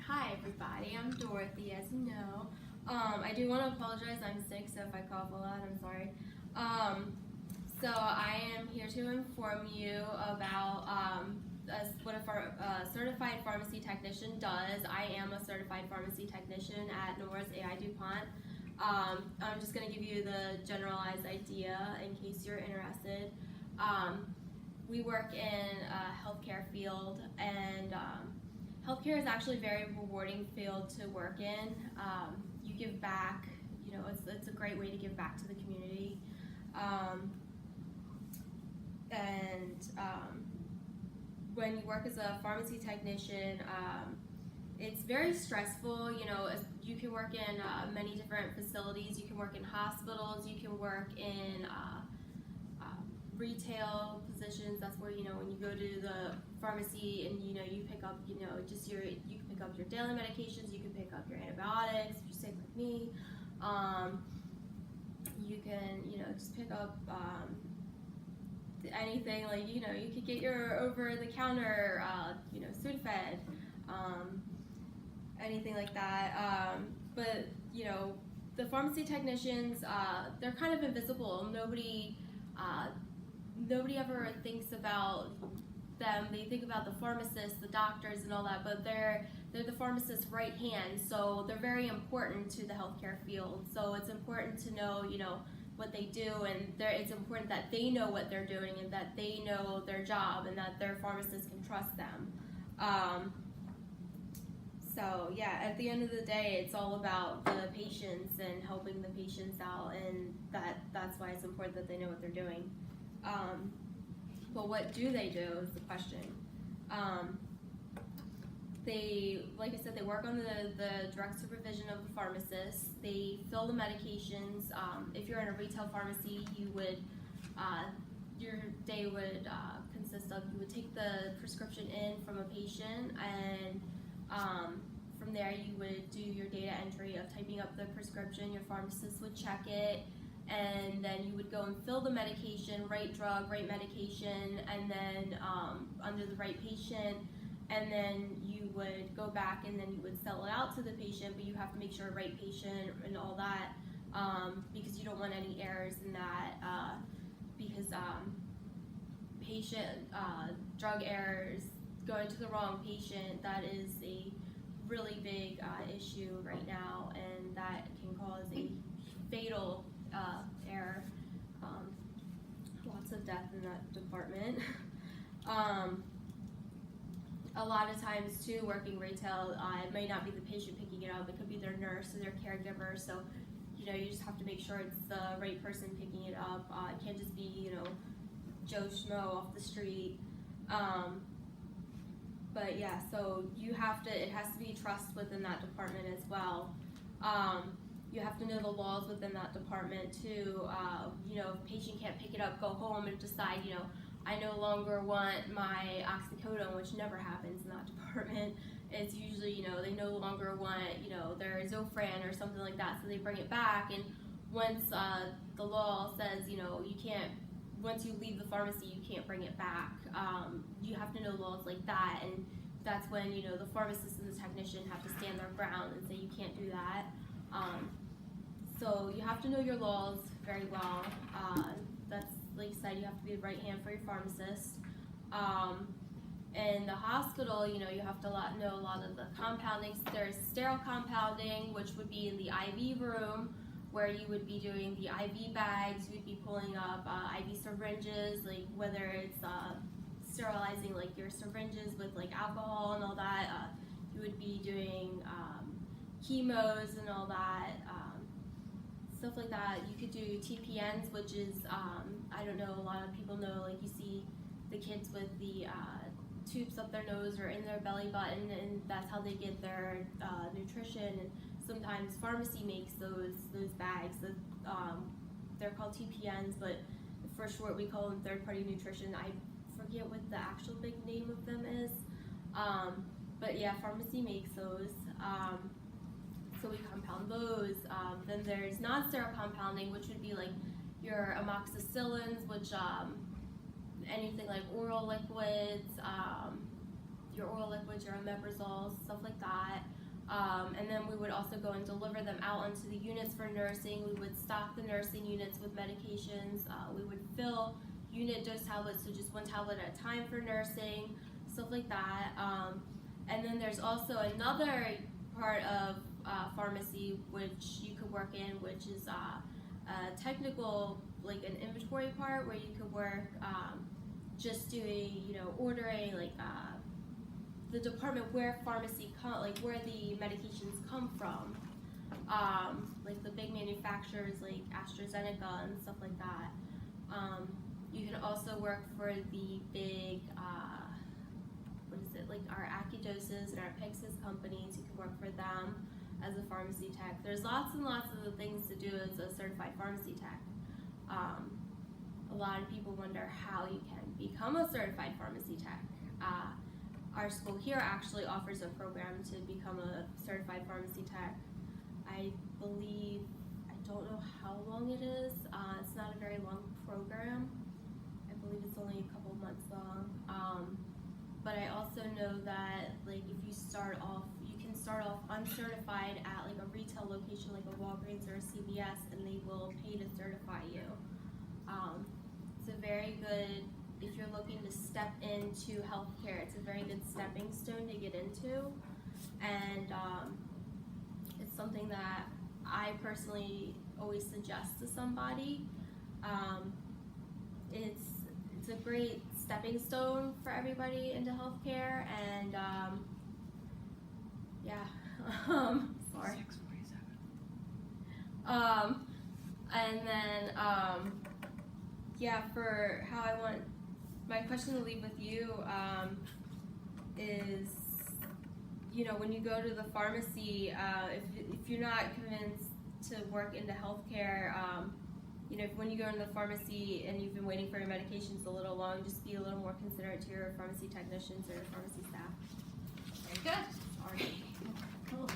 Hi everybody, I'm Dorothy, as you know. I do want to apologize, I'm sick, so if I cough a lot, I'm sorry. So I am here to inform you about what a certified pharmacy technician does. I am a certified pharmacy technician at Norris AI DuPont. I'm just going to give you the generalized idea in case you're interested. We work in a healthcare field, and healthcare is actually a very rewarding field to work in. You give back, it's a great way to give back to the community. When you work as a pharmacy technician, it's very stressful. You can work in many different facilities. You can work in hospitals. You can work in retail positions. That's where, when you go to the pharmacy and you pick up, you can pick up your daily medications. You can pick up your antibiotics if you're sick like me. You can, just pick up anything, like, you could get your over-the-counter, Sudafed, anything like that. But, the pharmacy technicians, they're kind of invisible. Nobody ever thinks about them. They think about the pharmacists, the doctors, and all that, but they're the pharmacist's right hand, so they're very important to the healthcare field. So it's important to know, what they do, and it's important that they know what they're doing and that they know their job and that their pharmacist can trust them. So yeah, at the end of the day, it's all about the patients and helping the patients out, and that's why it's important that they know what they're doing. But what do they do is the question. Like I said, they work on the direct supervision of the pharmacist. They fill the medications. If you're in a retail pharmacy, your day would consist of, you would take the prescription in from a patient, and from there you would do your data entry of typing up the prescription. Your pharmacist would check it, and then you would go and fill the medication, right drug, right medication, and then under the right patient, and then you would go back and then you would sell it out to the patient, but you have to make sure right patient and all that, because you don't want any errors in that, because patient drug errors, going to the wrong patient, that is a really big issue right now, and that can cause a fatal error. Lots of death in that department. A lot of times too, working retail, it may not be the patient picking it up, it could be their nurse or their caregiver, so you just have to make sure it's the right person picking it up. It can't just be Joe Schmo off the street. But yeah, so it has to be trust within that department as well. You have to know the laws within that department too. If a patient can't pick it up, go home and decide, I no longer want my oxycodone, which never happens in that department. It's usually, they no longer want, their Zofran or something like that, so they bring it back. And once the law says, you can't, once you leave the pharmacy, you can't bring it back. You have to know laws like that, and that's when, the pharmacist and the technician have to stand their ground and say you can't do that. So you have to know your laws very well. That's, like I said, you have to be the right hand for your pharmacist. In the hospital, you have to know a lot of the compounding. There's sterile compounding, which would be in the IV room, where you would be doing the IV bags. You would be pulling up IV syringes, like whether it's sterilizing like your syringes with like alcohol and all that. You would be doing chemos and all that, stuff like that. You could do TPNs, which is, I don't know, a lot of people know, like you see the kids with the tubes up their nose or in their belly button, and that's how they get their nutrition. And sometimes pharmacy makes those bags. They're called TPNs, but for short we call them third-party nutrition. I forget what the actual big name of them is, but yeah, pharmacy makes those. So we compound those. Then there's non-sterile compounding, which would be like your amoxicillins, which anything like oral liquids, your oral liquids, your omeprazole, stuff like that. And then we would also go and deliver them out onto the units for nursing. We would stock the nursing units with medications. We would fill unit dose tablets, so just one tablet at a time for nursing, stuff like that. And then there's also another part of pharmacy which you could work in, which is a technical, like an inventory part, where you could work just doing, ordering, like the department where pharmacy like where the medications come from, like the big manufacturers like AstraZeneca and stuff like that. You can also work for the big, like our Acudoses and our Pyxis companies. You can work for them as a pharmacy tech. There's lots and lots of things to do as a certified pharmacy tech. A lot of people wonder how you can become a certified pharmacy tech. Our school here actually offers a program to become a certified pharmacy tech. I don't know how long it is. It's not a very long program. I believe it's only a couple months long. But I also know that, like, if you can start off uncertified at like a retail location like a Walgreens or a CVS, and they will pay to certify you. It's a very good, if you're looking to step into healthcare, it's a very good stepping stone to get into. And it's something that I personally always suggest to somebody. It's a great stepping stone for everybody into healthcare, and sorry. 6:47. And then for how I want my question to leave with you is, when you go to the pharmacy, if you're not convinced to work into healthcare, when you go into the pharmacy and you've been waiting for your medications a little long, just be a little more considerate to your pharmacy technicians or your pharmacy staff. Very good. Sorry. Cool.